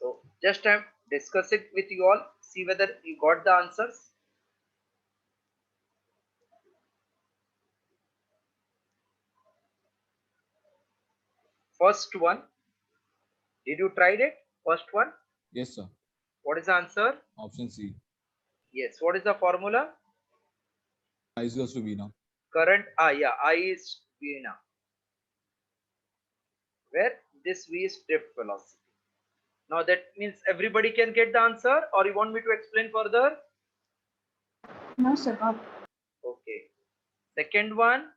So just I'm discussing with you all, see whether you got the answers. First one, did you tried it? First one, Yes, sir. what is the answer? Option C. Yes, what is the formula? I is equals to V now. Current, yeah, I is V now, where this V is drift velocity. Now that means everybody can get the answer, or you want me to explain further? No, sir. Okay. Second one,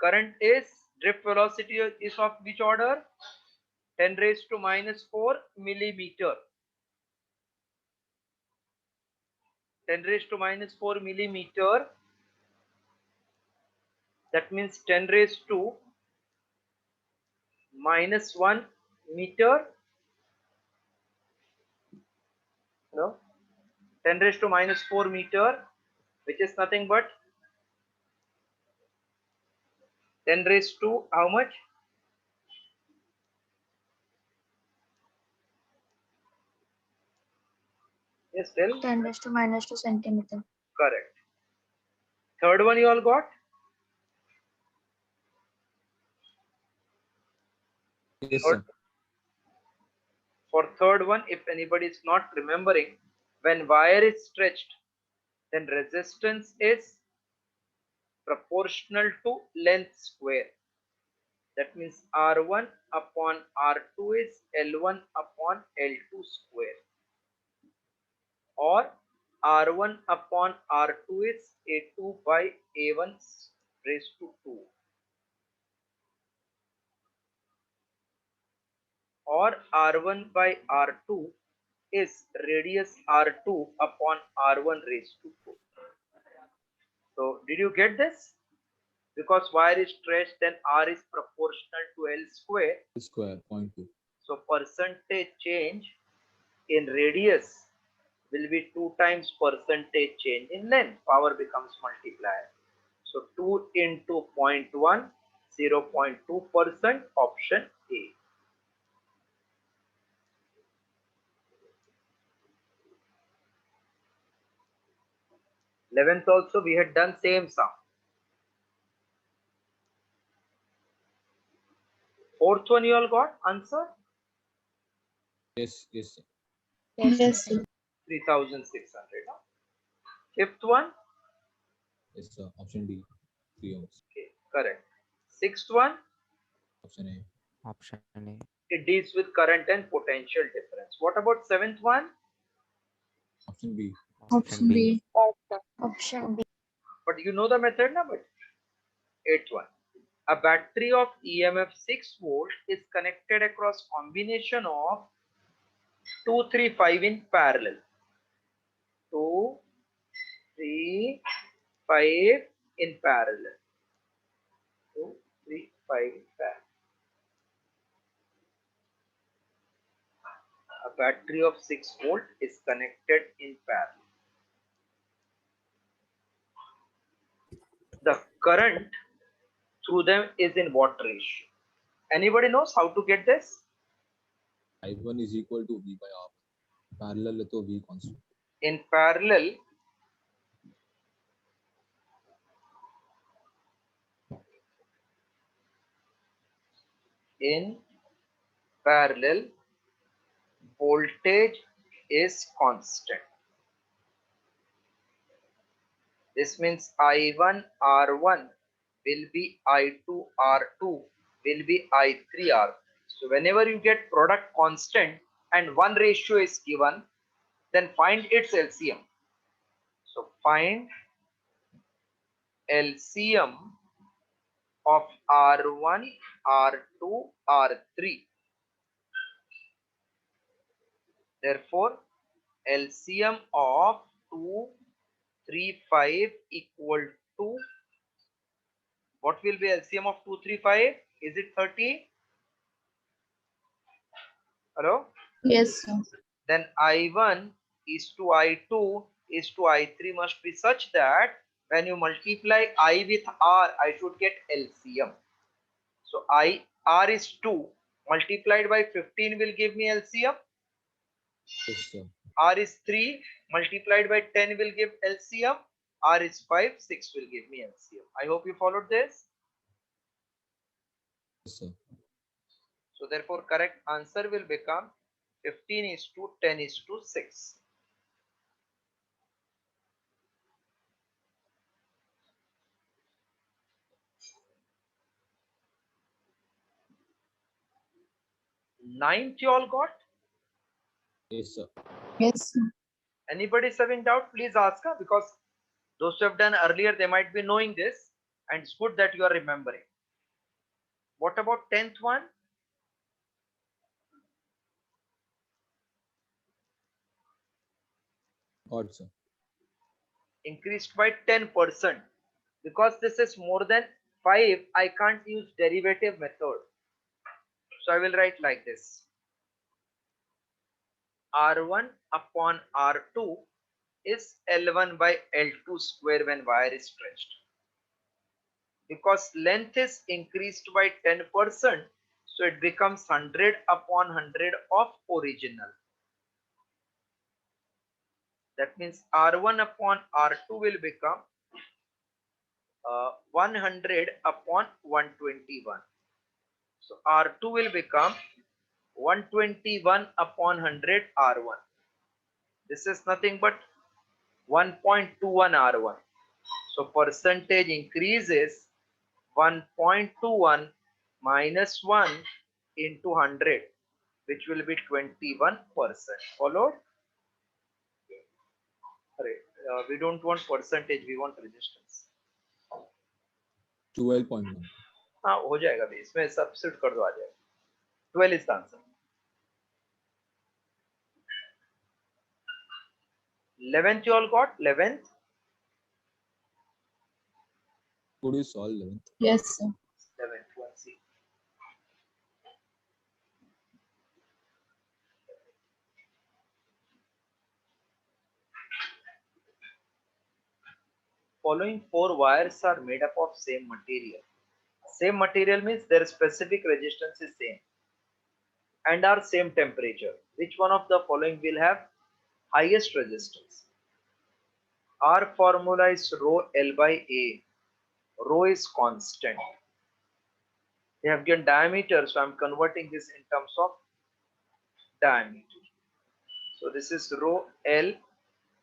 current is, drift velocity is of which order? 10 raised to minus 4 millimeter. 10 raised to minus 4 millimeter. That means 10 raised to minus 1 meter. No? 10 raised to minus 4 meter, which is nothing but 10 raised to how much? Yes, tell. 10 raised to minus 2 centimeter. Correct. Third one you all got? Yes, Third, sir. for third one, if anybody is not remembering, when wire is stretched, then resistance is proportional to length square. That means R1 upon R2 is L1 upon L2 square, or R1 upon R2 is A2 by A1 raised to 2, or R1 by R2 is radius R2 upon R1 raised to 4. So did you get this? Because wire is stretched, then R is proportional to L square. Square 0.2. So percentage change in radius will be 2 times percentage change in length. Power becomes multiplier. So 2 into 0.1, 0.2%, option A. Eleventh also we had done same sum. Fourth one you all got answer? Yes, yes, sir. Yes, sir. 3600. Fifth one? Yes, sir. Option D. 3 ohms. Okay, correct. Sixth one? Option A. Option A. It deals with current and potential difference. What about seventh one? Option B. Option B. Option B. But you know the method now. But eighth one. A battery of EMF 6 volt is connected across combination of 2, 3, 5 in parallel. 2, 3, 5 in parallel. 2, 3, 5 in parallel. A battery of 6 volt is connected in parallel. The current through them is in what ratio? Anybody knows how to get this? I1 is equal to V by R. Parallel to V constant. In parallel, voltage is constant. This means I1 R1 will be I2 R2 will be I3 R. So whenever you get product constant and one ratio is given, then find its LCM. So find LCM of R1, R2, R3. Therefore, LCM of 2, 3, 5 equal to, what will be LCM of 2, 3, 5? Is it 30? Hello? Yes, sir. Then I1 is to I2 is to I3 must be such that when you multiply I with R, I should get LCM. So R is 2, multiplied by 15 will give me LCM. Yes, sir. R is 3 multiplied by 10 will give LCM. R is 5, 6 will give me LCM. I hope you followed this. Yes, sir. So therefore correct answer will become 15 is to 10 is to 6. Ninth you all got? Yes, sir. Yes, sir. Anybody is having doubt? Please ask her, because those who have done earlier, they might be knowing this, and it's good that you are remembering. What about 10th one? Got, sir. Increased by 10%. Because this is more than 5, I can't use derivative method. So I will write like this. R1 upon R2 is L1 by L2 square when wire is stretched. Because length is increased by 10%, so it becomes 100 upon 100 of original. That means R1 upon R2 will become 100 upon 121. So R2 will become 121 upon 100 R1. This is nothing but 1.21 R1. So percentage increase is 1.21 minus 1 into 100, which will be 21%. Followed? We don't want percentage, we want resistance. 12.1. हाँ हो जाएगा भी, इसमें substitute कर दो, आ जाएगा. 12 is the answer. 11th you all got? 11th? Could you solve 11th? Yes, sir. 11th one, see. Following 4 wires are made up of same material. Same material means their specific resistance is same and are same temperature. Which one of the following will have highest resistance? Our formula is rho L by A. Rho is constant. They have given diameter, so I am converting this in terms of diameter. So this is rho L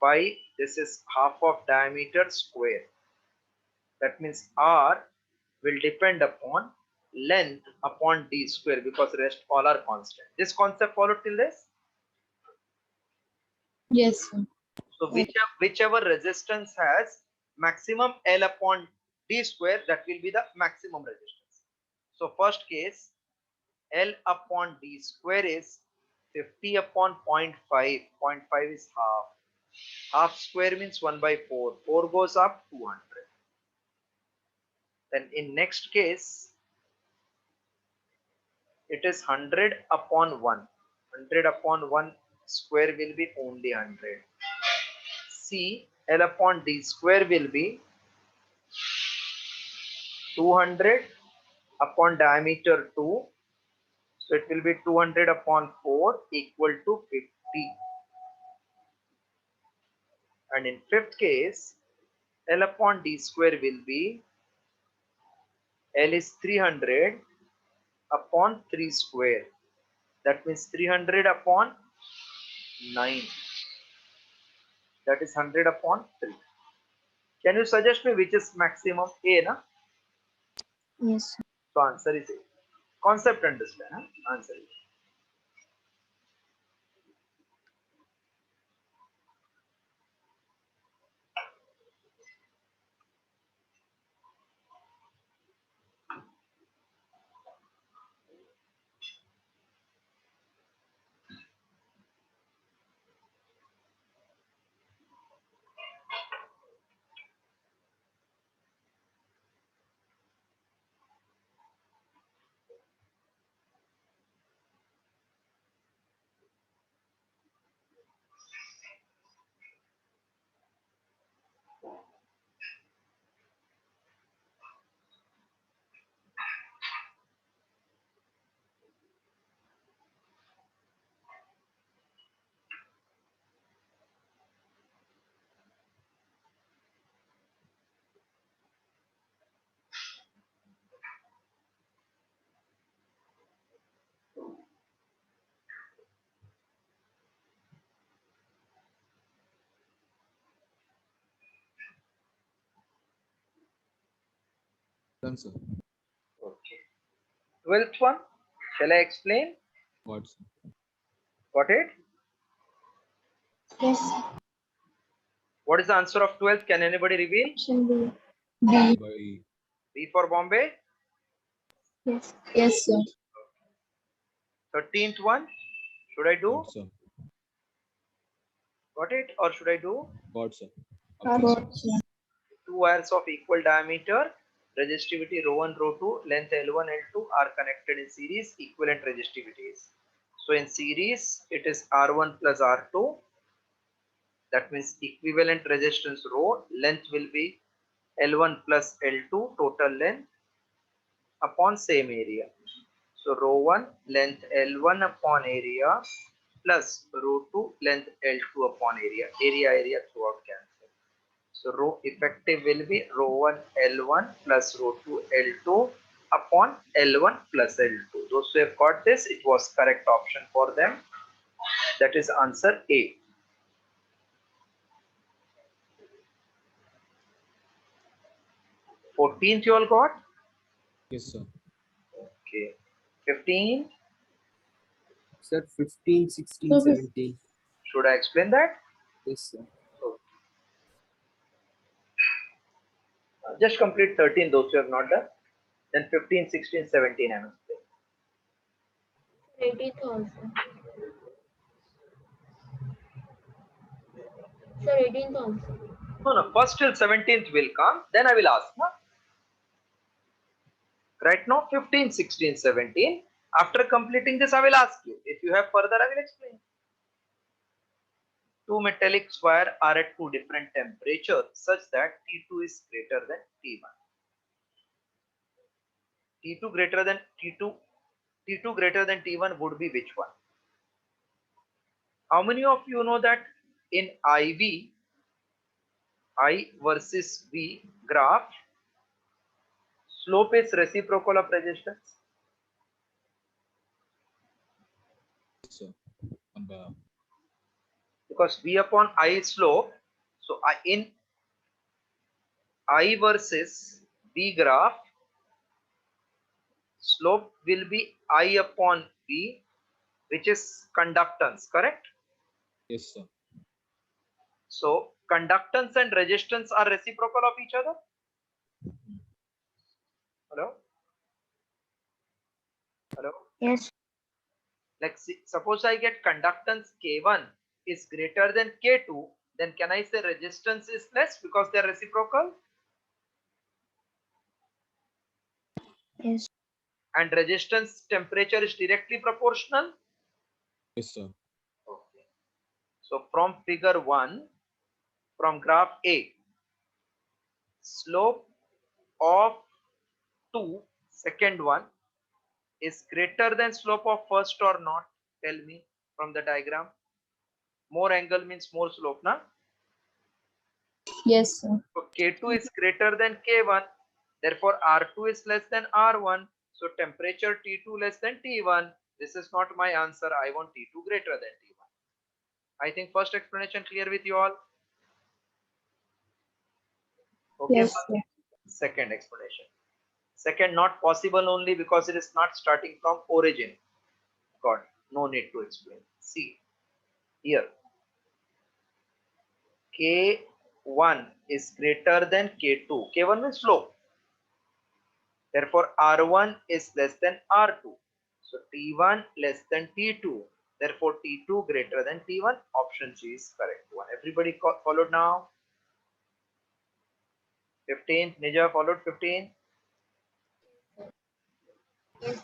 by, this is half of diameter square. That means R will depend upon length upon D square, because rest all are constant. This concept followed till this? Yes, sir. So whichever resistance has maximum L upon D square, that will be the maximum resistance. So first case, L upon D square is 50 upon 0.5. 0.5 is half. Half square means 1 by 4. 4 goes up 200. Then in next case, it is 100 upon 1. 100 upon 1 square will be only 100. C, L upon D square will be 200 upon diameter 2. So it will be 200 upon 4 equal to 50. And in fifth case, L upon D square will be, L is 300 upon 3 square. That means 300 upon 9. That is 100 upon 3. Can you suggest me which is maximum? A, na? Yes, sir. So answer is A. Concept understand, huh? Answer is A. Done, sir. Okay. 12th one, shall I explain? Got, sir. Got it? Yes, sir. What is the answer of 12th? Can anybody reveal? Option B. B B. by E. B for Bombay. Yes. Yes, sir. 13th one, should I do? Got, sir. Got it? Or should I do? Got, sir. Got, sir. Two wires of equal diameter, resistivity ρ1, ρ2, length L1, L2 are connected in series, equivalent resistivities. So in series, it is R1 plus R2. That means equivalent resistance rho, length will be L1 plus L2, total length upon same area. So ρ1 length L1 upon area plus ρ2 length L2 upon area. Area throughout cancel. So rho effective will be ρ1 L1 plus ρ2 L2 upon L1 plus L2. Those who have got this, it was correct option for them. That is answer A. Fourteenth you all got? Yes, sir. Okay. 15. Sir, 15, 16, So, 17. Should I explain that? Yes, sir. Just complete 13, those who have not done. Then 15, 16, 17 I must say. 18th also. Sir, 18th also. No, first till 17th will come, then I will ask. No? Right now 15, 16, 17. After completing this, I will ask you. If you have further, I will explain. Two metallic wires are at two different temperatures such that T2 is greater than T1. T2 greater than T2 greater than T1 would be which one? How many of you know that in IV, I versus V graph, slope is reciprocal of resistance? Yes, sir. 1 by R. Because V upon I is slope. So in I versus V graph, slope will be I upon V, which is conductance, correct? Yes, sir. So conductance and resistance are reciprocal of each other. Hello? Hello? yes. Like suppose I get conductance K1 is greater than K2, then can I say resistance is less because they are reciprocal? Yes. And resistance temperature is directly proportional? Yes, sir. Okay. So from figure 1, from graph A, slope of 2, second one, is greater than slope of first or not? Tell me from the diagram. More angle means more slope, na? Yes, sir. So K2 is greater than K1, therefore R2 is less than R1. So temperature T2 less than T1. This is not my answer. I want T2 greater than T1. I think first explanation clear with you all. Okay. Yes, sir. Second explanation. Second, not possible only because it is not starting from origin. God, no need to explain. See here. K1 is greater than K2. K1 means slope. Therefore, R1 is less than R2. So T1 less than T2. Therefore, T2 greater than T1. Option G is correct one. Everybody followed now? 15th, Nija followed 15th? Yes.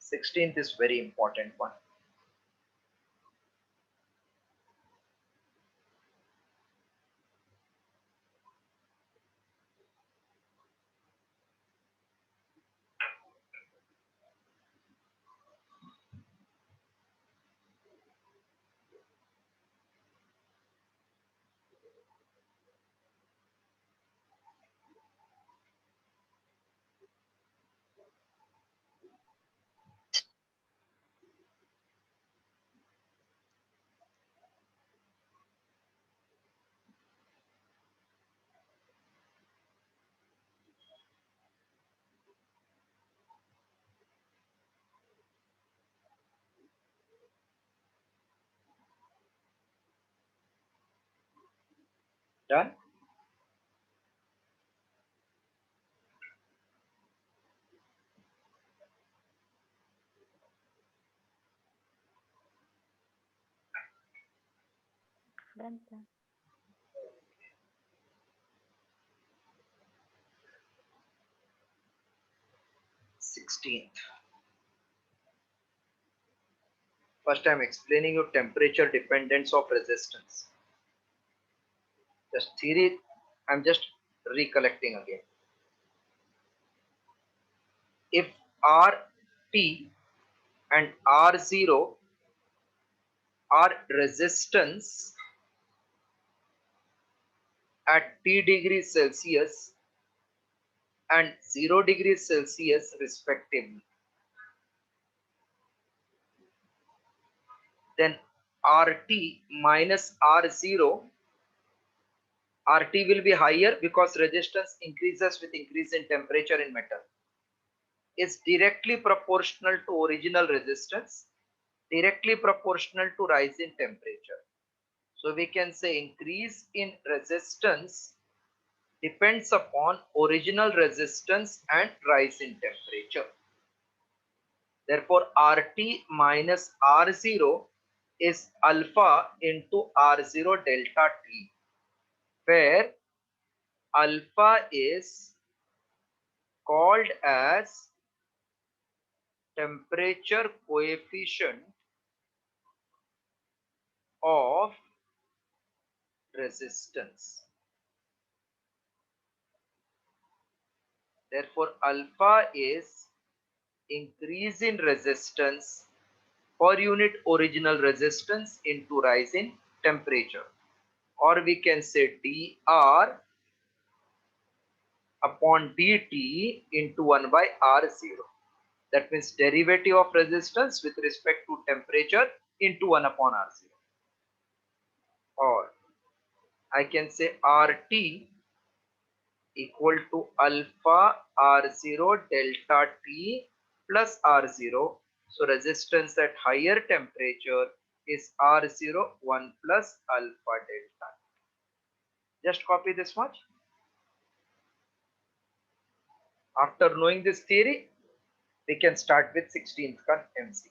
16th is very important one. Done. Done, sir. 16th. First, I'm explaining you temperature dependence of resistance. Just theory, I'm just recollecting again. If RT and R0 are resistance at T degrees Celsius and 0 degrees Celsius respectively, then RT minus R0, RT will be higher because resistance increases with increase in temperature in metal, is directly proportional to original resistance, directly proportional to rise in temperature. So we can say increase in resistance depends upon original resistance and rise in temperature. Therefore, RT minus R0 is alpha into R0 delta T, where alpha is called as temperature coefficient of resistance. Therefore, alpha is increase in resistance per unit original resistance into rise in temperature, or we can say dr upon dt into 1 by r0. That means derivative of resistance with respect to temperature into 1 upon r0. Or I can say RT equal to alpha R0 delta T plus R0. So resistance at higher temperature is R0 1 plus alpha delta. Just copy this much. After knowing this theory, we can start with 16th MCQ.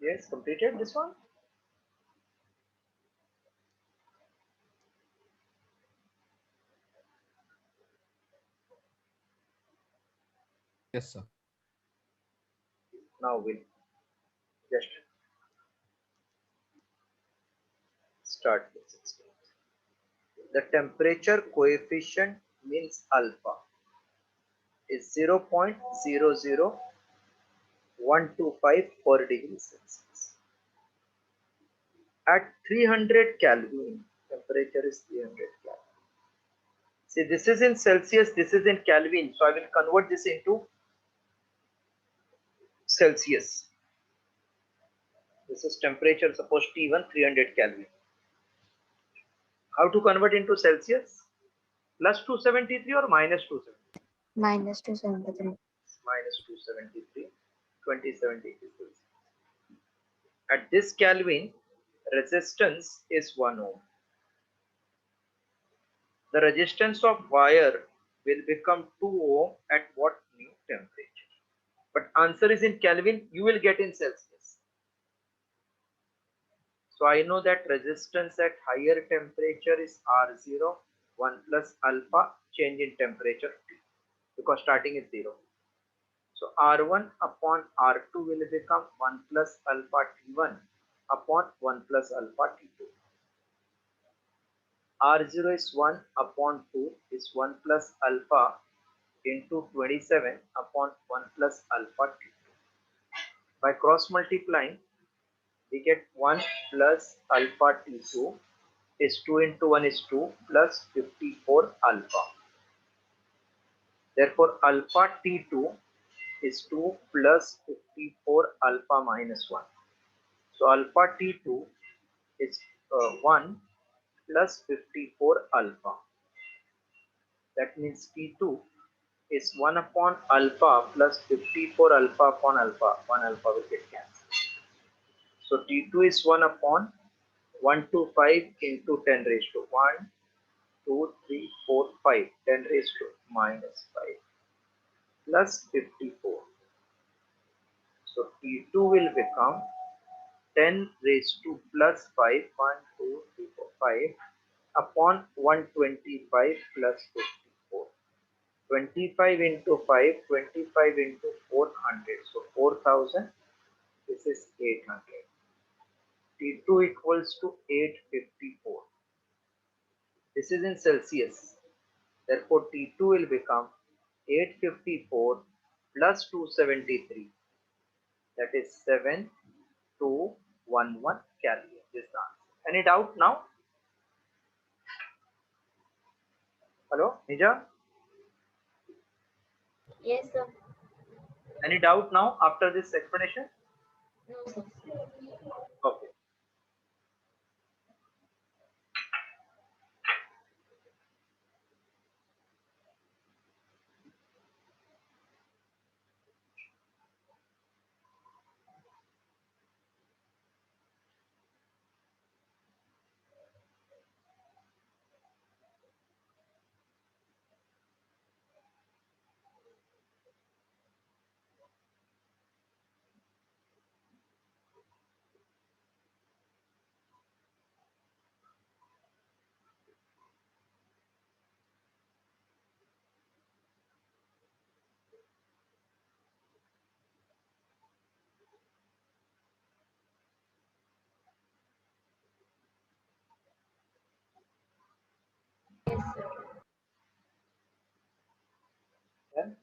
Yes, completed this one. Yes, sir. Now we'll just start with 16. The temperature coefficient means alpha is 0.00125 per degree Celsius. At 300 Kelvin, temperature is 300 Kelvin. See, this is in Celsius, this is in Kelvin. So I will convert this into Celsius. This is temperature, suppose T1 300 Kelvin. How to convert into Celsius? Plus 273 or minus 273? Minus 273. Minus 273, 2073. At this Kelvin, resistance is 1 ohm. The resistance of wire will become 2 ohm at what new temperature? But answer is in Kelvin, you will get in Celsius. So I know that resistance at higher temperature is R0, 1 plus alpha, change in temperature T, because starting is 0. So R1 upon R2 will become 1 plus alpha T1 upon 1 plus alpha T2. R0 is 1 upon 2 is 1 plus alpha into 27 upon 1 plus alpha T2. By cross multiplying, we get 1 plus alpha T2 is 2 into 1 is 2 plus 54 alpha. Therefore, alpha T2 is 2 plus 54 alpha minus 1. So, alpha T2 is 1 plus 54 alpha. That means T2 is 1 upon alpha plus 54 alpha upon alpha. 1 alpha will get cancelled. So, T2 is 1 upon 125 into 10 raised to 1, 2, 3, 4, 5, 10 raised to minus 5 plus 54. So T2 will become 10 raised to plus 5, 1, 2, 3, 4, 5 upon 125 plus 54. 25 into 5, 25 into 400. So 4000, this is 800. T2 equals to 854. This is in Celsius. Therefore, T2 will become 854 plus 273. That is 7211 Kelvin. This is the answer. Any doubt now? Hello, Nija? Yes, sir. Any doubt now after this explanation? No, sir. Okay. Yes, sir. Then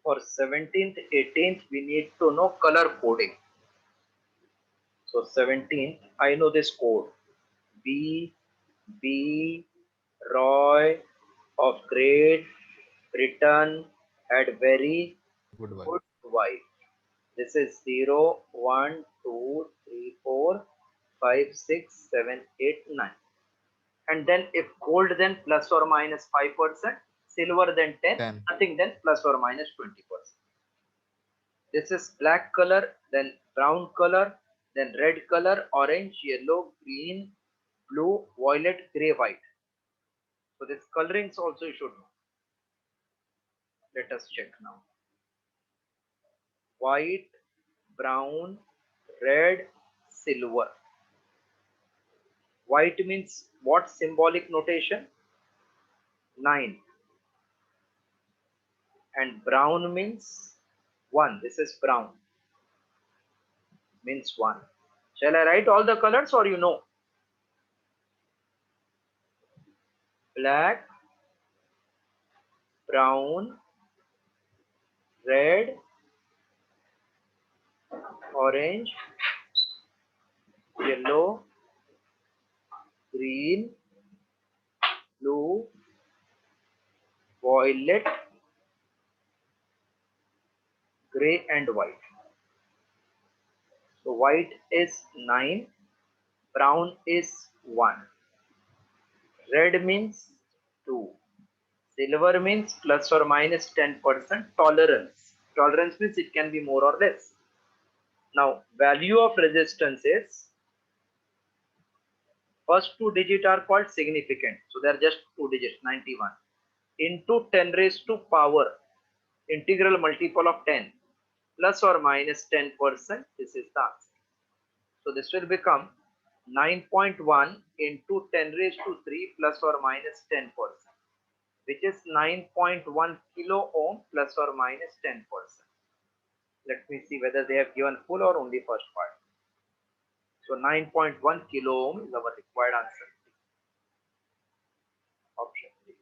for 17th, 18th, we need to know color coding. So 17th, I know this code. B, B, Roy of Great Britain had very Good one. good wife. This is 0, 1, 2, 3, 4, 5, 6, 7, 8, 9. And then if gold, then plus or minus 5%, silver, then 10, 10. nothing, then plus or minus 20%. This is black color, then brown color, then red color, orange, yellow, green, blue, violet, gray, white. So this colorings also you should know. Let us check now. White, brown, red, silver. White means what symbolic notation? 9. And brown means 1. This is brown. Means 1. Shall I write all the colors or you know? black, brown, red, orange, yellow, green, blue, violet, gray and white. So white is 9, brown is 1, red means 2, silver means plus or minus 10% tolerance. Tolerance means it can be more or less. Now value of resistance is, first two digits are called significant. So they are just two digits, 91 into 10 raised to power integral multiple of 10 plus or minus 10%. This is the answer. So this will become 9.1 into 10 raised to 3 plus or minus 10%, which is 9.1 kilo ohm plus or minus 10%. Let me see whether they have given full or only first part. So 9.1 kilo ohm is our required answer. Option D.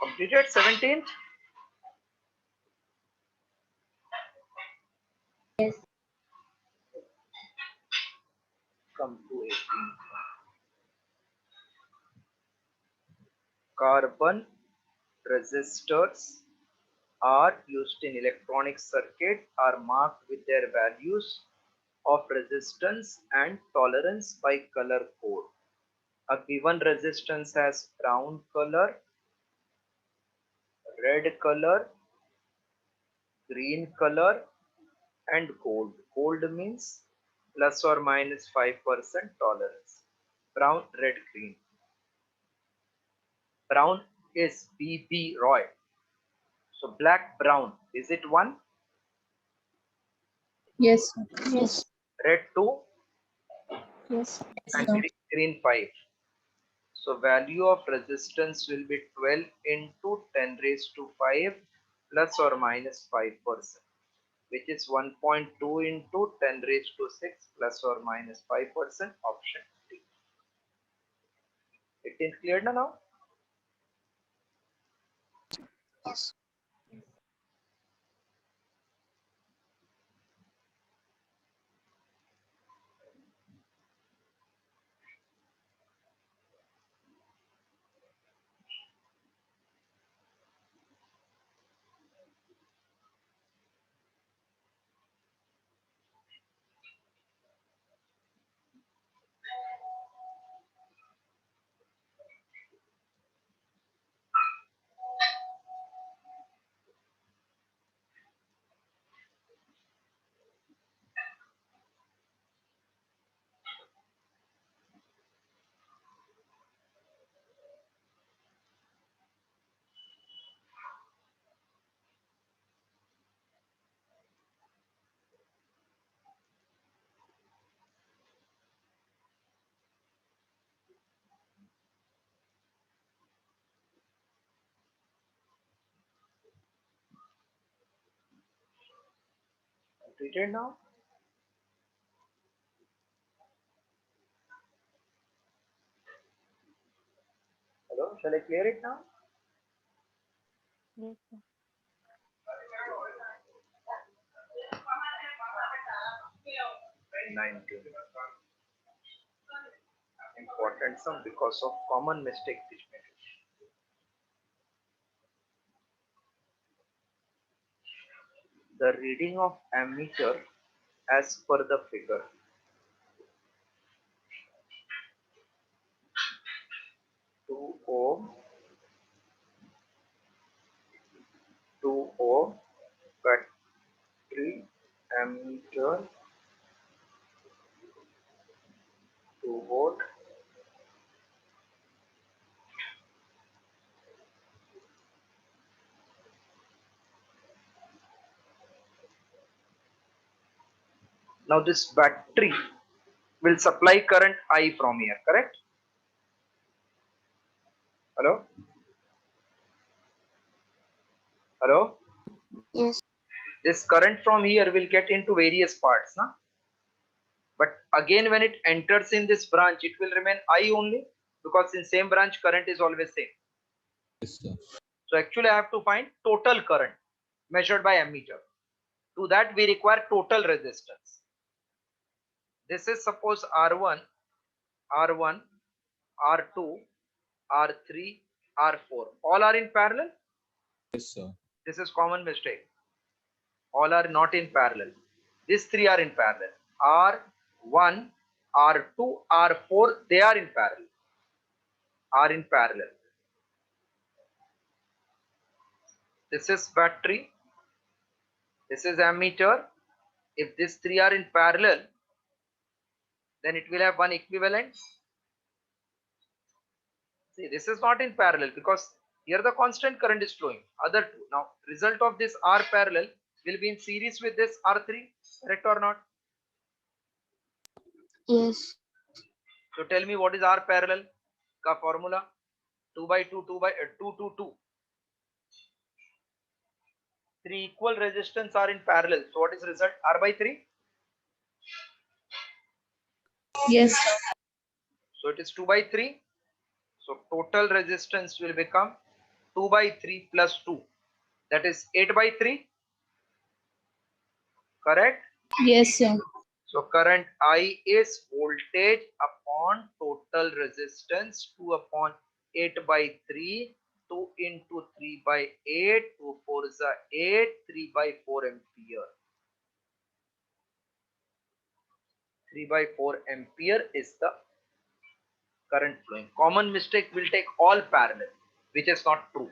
Completed 17th. Yes. Come to 18th. Carbon resistors are used in electronic circuit are marked with their values of resistance and tolerance by color code. A given resistance has brown color, red color, green color and gold. Gold means plus or minus 5% tolerance. Brown, red, green. Brown is BB Roy. So black, brown, is it 1? Yes, sir. Yes. Red 2 Yes. and Sir. green 5. So value of resistance will be 12 into 10 raised to 5 plus or minus 5%, which is 1.2 into 10 raised to 6 plus or minus 5%. Option D. It is clear now? Yes. Completed now? Hello, shall I clear it now? Yes, sir. 19. Important sum because of common mistake which made it. The reading of ammeter as per the figure. Two ohm, 2 ohm battery ammeter, 2 volt. Now this battery will supply current I from here, correct? Hello? Hello? Yes. This current from here will get into various parts, na? But again, when it enters in this branch, it will remain I only, because in same branch current is always same. Yes, sir. So actually I have to find total current measured by ammeter. To that we require total resistance. This is suppose R1, R1, R2, R3, R4. All are in parallel. Yes, sir. This is common mistake. All are not in parallel. These three are in parallel. R1, R2, R4, they are in parallel. Are in parallel. This is battery. This is ammeter. If these three are in parallel, then it will have one equivalent. See, this is not in parallel because here the constant current is flowing. Other two. Now, result of this R parallel will be in series with this R3, correct or not? Yes. So tell me what is R parallel ka formula? 2 by 2, 2 by 2, 2, 2. Three equal resistance are in parallel. So what is result? R by 3. Yes. So it is 2 by 3. So total resistance will become 2 by 3 plus 2. That is 8 by 3. Correct? Yes, sir. So current I is voltage upon total resistance 2 upon 8 by 3. 2 into 3 by 8. 2 4 is 8. 3 by 4 ampere. 3 by 4 ampere is the current flowing. Common mistake will take all parallel, which is not true.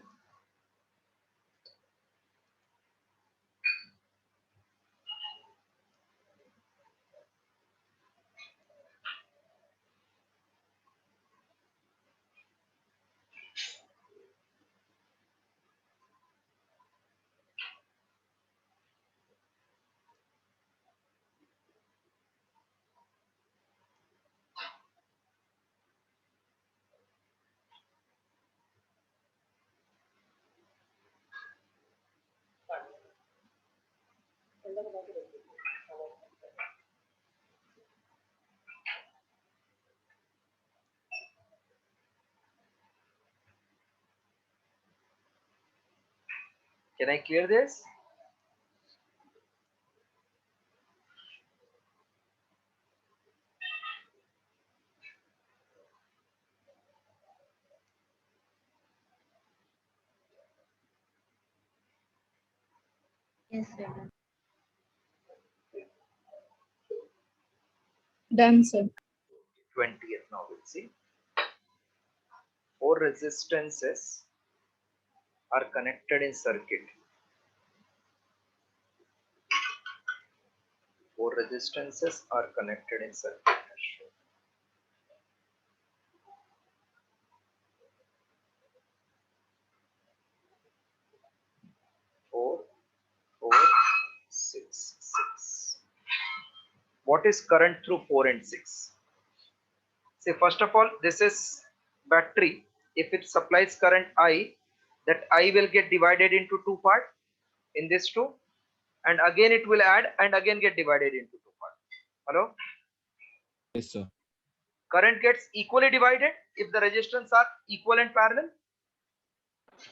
Can I clear this? Yes, sir. Done, sir. 20th now we'll see. 4 resistances are connected in circuit. 4 resistances are connected in circuit. 4, 4, 6, 6. What is current through 4 and 6? See, first of all, this is battery. If it supplies current I, that I will get divided into two parts in this two, and again it will add and again get divided into two parts. Hello? Yes, sir. Current gets equally divided if the resistance are equal and parallel.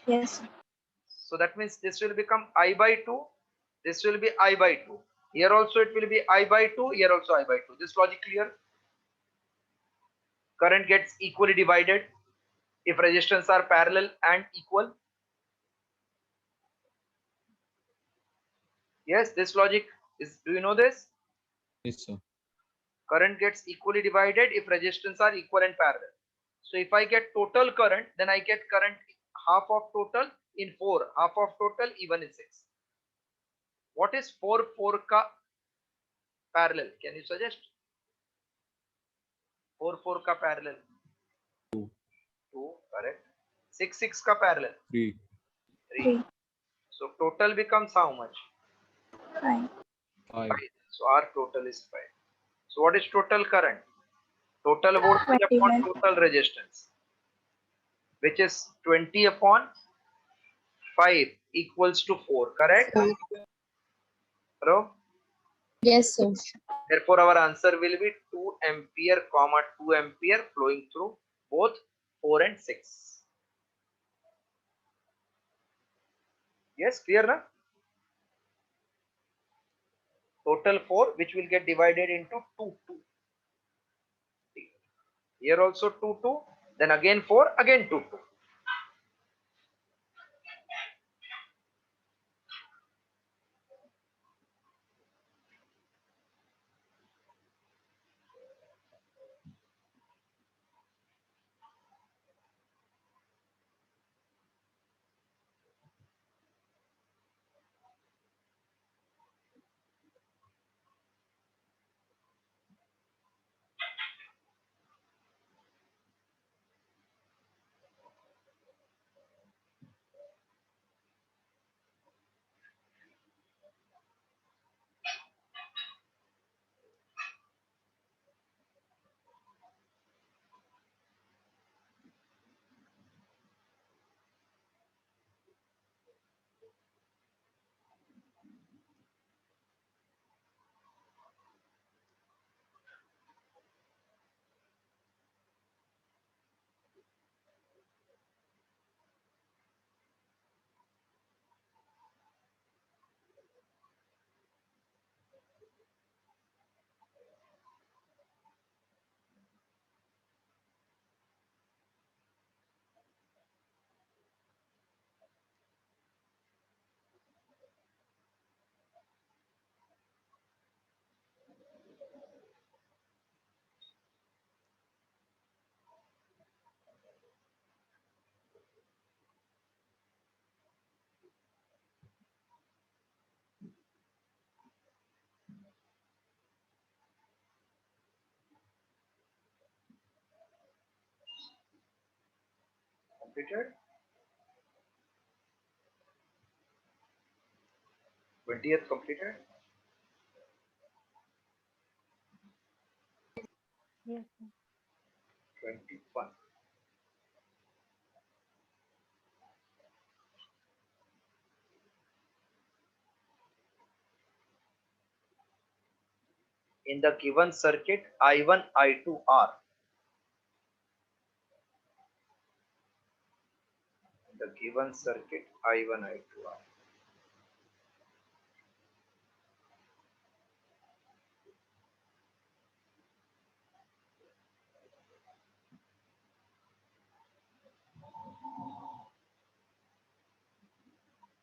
Yes. So that means this will become I by 2, this will be I by 2. Here also it will be I by 2, here also I by 2. This logic clear? Current gets equally divided if resistance are parallel and equal. Yes, this logic is, do you know this? Yes, sir. Current gets equally divided if resistance are equal and parallel. So if I get total current, then I get current half of total in 4, half of total even in 6. What is 4 ka parallel? Can you suggest? 4 ka parallel? 2. 2, correct. 6 ka parallel? 3. 3. So total becomes how much? 5. 5. 5. So our total is 5. So what is total current? Total voltage upon 21. total resistance, which is 20 upon 5 equals to 4, correct? Hello? Yes, sir. Therefore, our answer will be 2 ampere, comma 2 ampere flowing through both 4 and 6. Yes, clear na? Total 4, which will get divided into 2, 2. Here also 2, 2. Then again 4, again 2, 2. Completed? 20th completed? Yes. 21. In the given circuit, I1, I2 are. In the given circuit, I1, I2 are.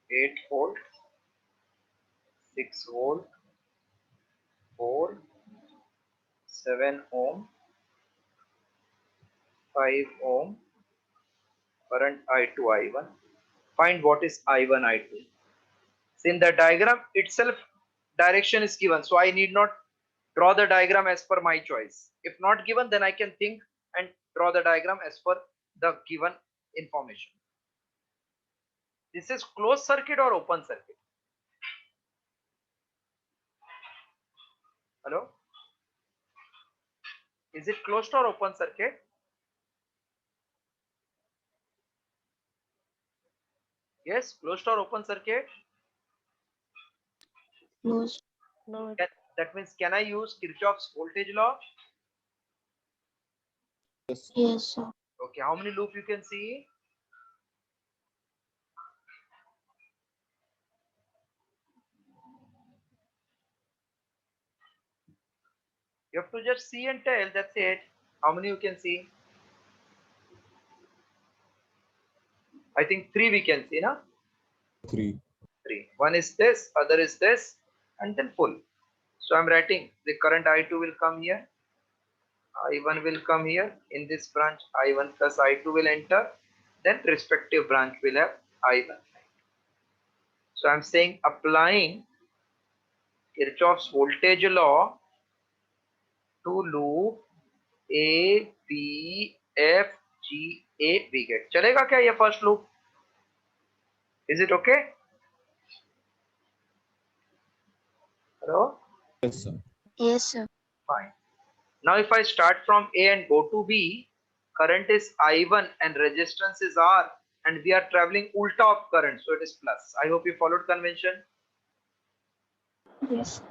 Eight volt, 6 volt, 4, 7 ohm, 5 ohm, current I2, I1. Find what is I1, I2. So in the diagram itself, direction is given. So I need not draw the diagram as per my choice. If not given, then I can think and draw the diagram as per the given information. This is closed circuit or open circuit? Hello? Is it closed or open circuit? Yes, closed or open circuit? Closed. No. That means, can I use Kirchhoff's voltage law? Yes. Yes, sir. Okay, how many loop you can see? You have to just see and tell. That's it. How many you can see? I think 3 we can see, na? 3. 3. One is this, other is this, and then full. So I'm writing the current I2 will come here. I1 will come here. In this branch, I1 plus I2 will enter. Then respective branch will have I1. So I'm saying applying Kirchhoff's voltage law to loop A, B, F, G, A, we get. चलेगा क्या ये first loop? Is it okay? Hello? Yes, sir. Yes, sir. Fine. Now if I start from A and go to B, current is I1 and resistance is R, and we are traveling ulta of current, so it is plus. I hope you followed convention. Yes.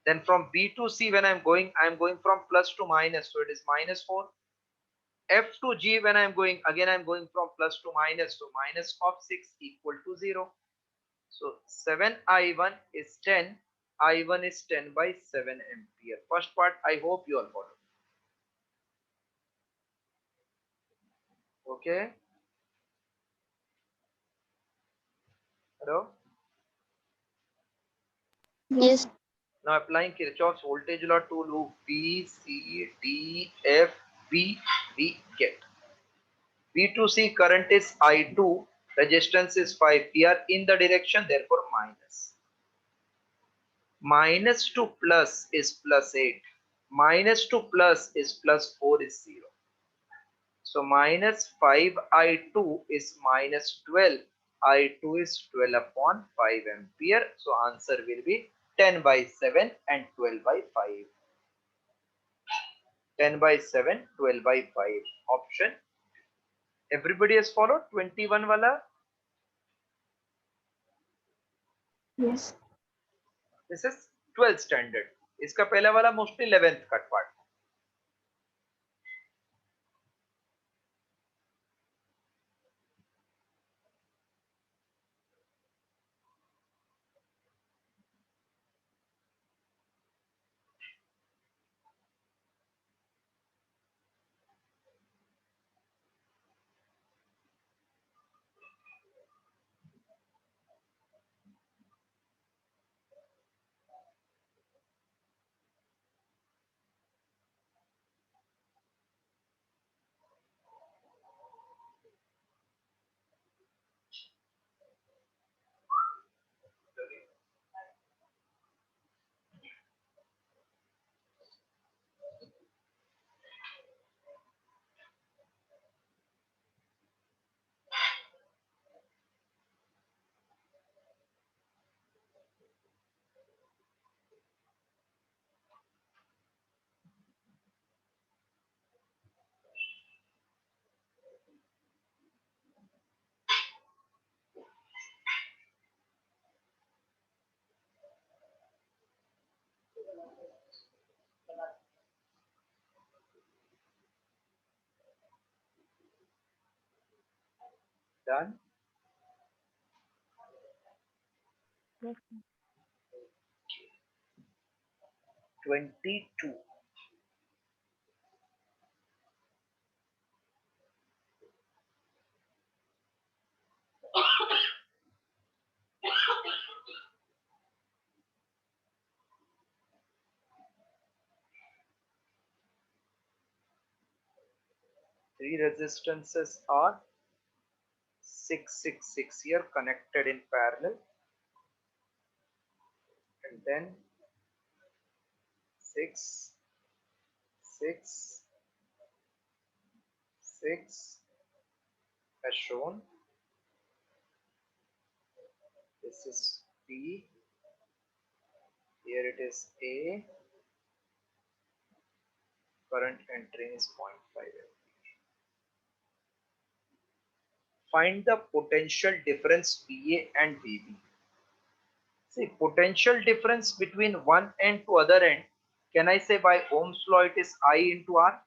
Then from B to C when I am going from plus to minus, so it is minus 4. F to G when I am going, again I am going from plus to minus, so minus of 6 equal to 0. So 7I1 is 10, I1 is 10 by 7 ampere. First part I hope you all follow. Okay. Hello. Yes. Now applying Kirchhoff's voltage law to loop B, C, D, F, B, we get. B to C current is I2, resistance is 5. We are in the direction, therefore minus. Minus to plus is plus 8. Minus to plus is plus 4 is 0. So minus 5I2 is minus 12. I2 is 12 upon 5 ampere. So answer will be 10 by 7 and 12 by 5. 10 by 7, 12 by 5. Option. Everybody has followed 21 wala. Yes. This is 12th standard. इसका पहला वाला mostly 11th cut part. Done. Yes. 22. Three resistances are 666 here connected in parallel, and then 6, 6, 6 as shown. This is B. Here it is A. Current entering is 0.5 ampere. Find the potential difference VA and VB. See, potential difference between one end to other end. Can I say by Ohm's law it is I into R?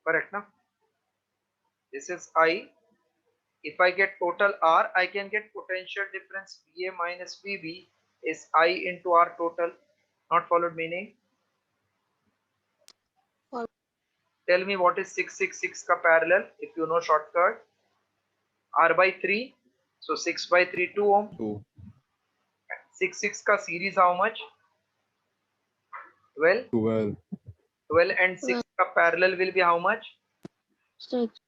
Correct, now? This is I. If I get total R, I can get potential difference VA minus VB is I into R total. Not followed meaning? Followed. Tell me what is 666 ka parallel if you know shortcut. R by 3. So 6 by 3, 2 ohm. 2. 6 ka series how much? 12. 12. 12 and 6 ka parallel will be how much? 6.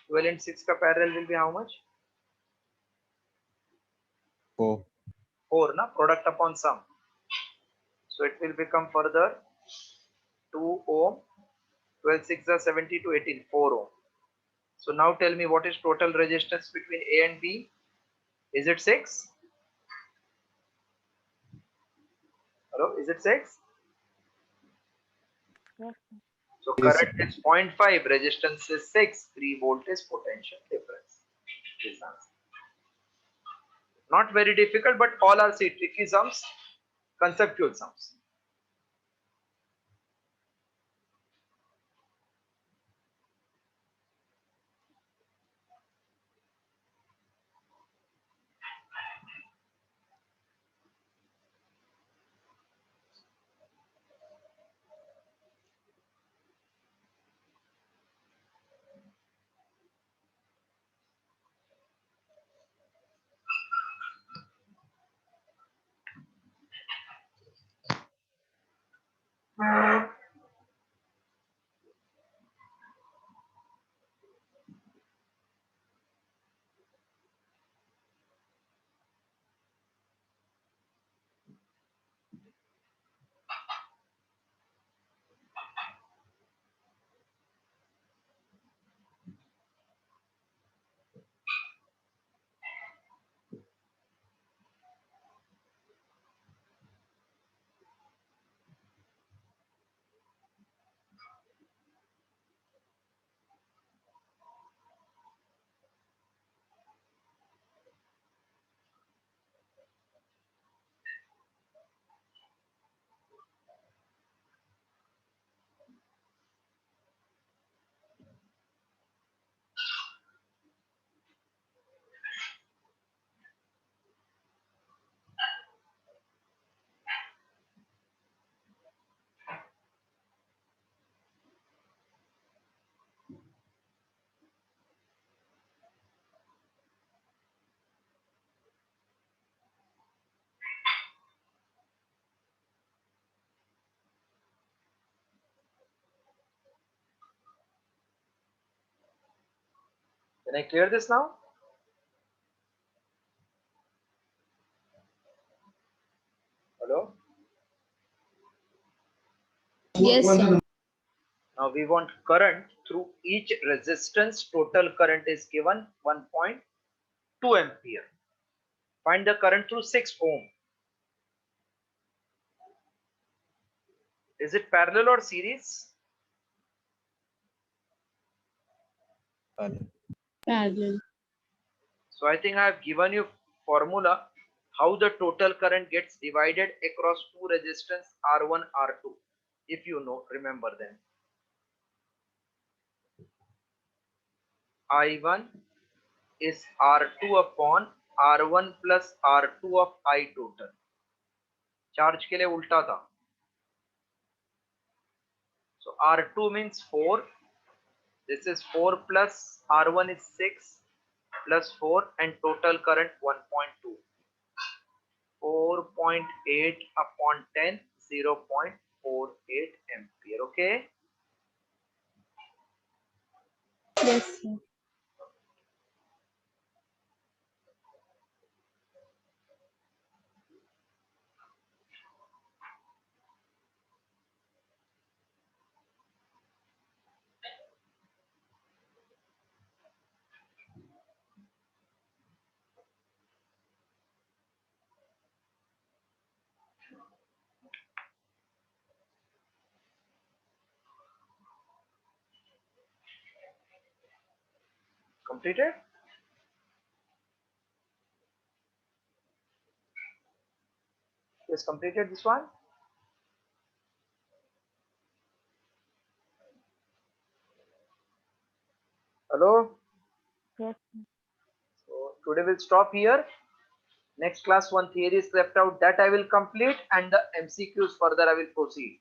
12 and 6 ka parallel will be how much? 4. 4, na? Product upon sum. So it will become further 2 ohm. 12 6 are 70 to 18, 4 ohm. So now tell me what is total resistance between A and B? Is it 6? Hello, is it 6? Yes. So Yes, current is 0.5, resistance is 6, 3 volt is potential difference. This answer. Not very difficult, but all are see tricky sums, conceptual sums. Can I clear this now? Hello? Yes, sir. Now we want current through each resistance. Total current is given 1.2 ampere. Find the current through 6 ohm. Is it parallel or series? Parallel. So I think I have given you formula how the total current gets divided across two resistance R1, R2. If you know, remember them. I1 is R2 upon R1 plus R2 of I total. Charge के लिए उल्टा था. So R2 means 4. This is 4 plus R1 is 6 plus 4 and total current 1.2. 4.8 upon 10, 0.48 ampere. Okay. Yes, sir. Completed? Yes, completed this one. Hello. Yes. So today we'll stop here. Next class, one theory is left out, that I will complete, and the MCQs further I will proceed.